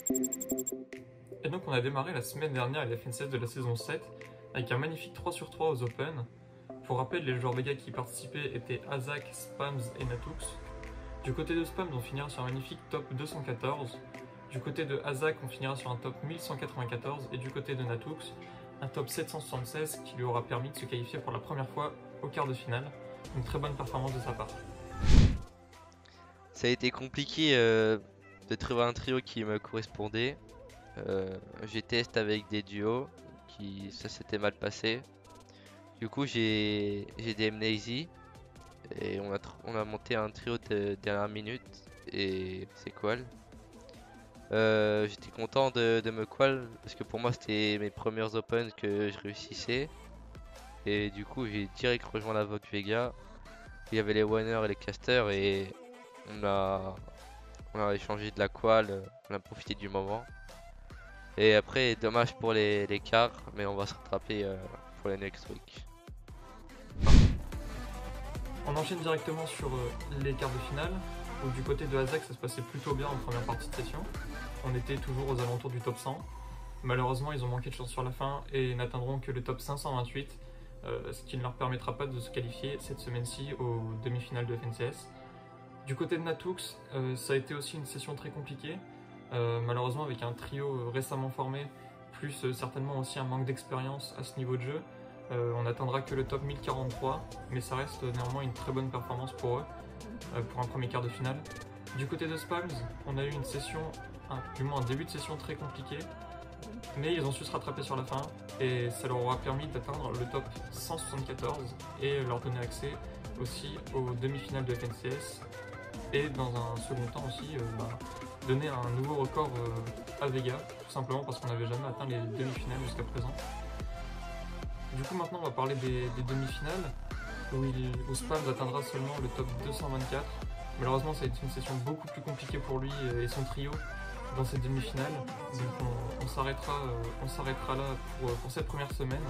Et donc on a démarré la semaine dernière la FNCS de la saison 7 avec un magnifique 3 sur 3 aux Open. Pour rappel, les joueurs Vega qui y participaient étaient Azak, Spams et Natux. Du côté de Spams, on finira sur un magnifique top 214. Du côté de Azak, on finira sur un top 1194. Et du côté de Natux, un top 776 qui lui aura permis de se qualifier pour la première fois au quart de finale. Une très bonne performance de sa part. Ça a été compliqué de trouver un trio qui me correspondait. J'ai testé avec des duos, ça s'était mal passé. Du coup j'ai DM Lazy et on a monté un trio de dernière minute et c'est qual. J'étais content de me qual parce que pour moi c'était mes premières open que je réussissais. Et du coup j'ai direct rejoint la Vogue Vega. Il y avait les winners et les casters et on a échangé de la qual, on a profité du moment. Et après, dommage pour les quarts, mais on va se rattraper pour les next week. On enchaîne directement sur les quarts de finale, où du côté de Azak ça se passait plutôt bien en première partie de session. On était toujours aux alentours du top 100. Malheureusement ils ont manqué de chance sur la fin et n'atteindront que le top 528, ce qui ne leur permettra pas de se qualifier cette semaine-ci aux demi-finales de FNCS. Du côté de Natux, ça a été aussi une session très compliquée, malheureusement avec un trio récemment formé, plus certainement aussi un manque d'expérience à ce niveau de jeu. On n'atteindra que le top 1043, mais ça reste néanmoins une très bonne performance pour eux, pour un premier quart de finale. Du côté de Spams, on a eu une session, du moins un début de session très compliqué, mais ils ont su se rattraper sur la fin, et ça leur aura permis d'atteindre le top 174 et leur donner accès aussi aux demi-finales de FNCS, et dans un second temps aussi donner un nouveau record à Vega, tout simplement parce qu'on n'avait jamais atteint les demi-finales jusqu'à présent. Du coup maintenant on va parler des demi-finales, où Spams atteindra seulement le top 224. Malheureusement ça a été une session beaucoup plus compliquée pour lui et son trio dans cette demi-finale, donc on s'arrêtera là pour cette première semaine.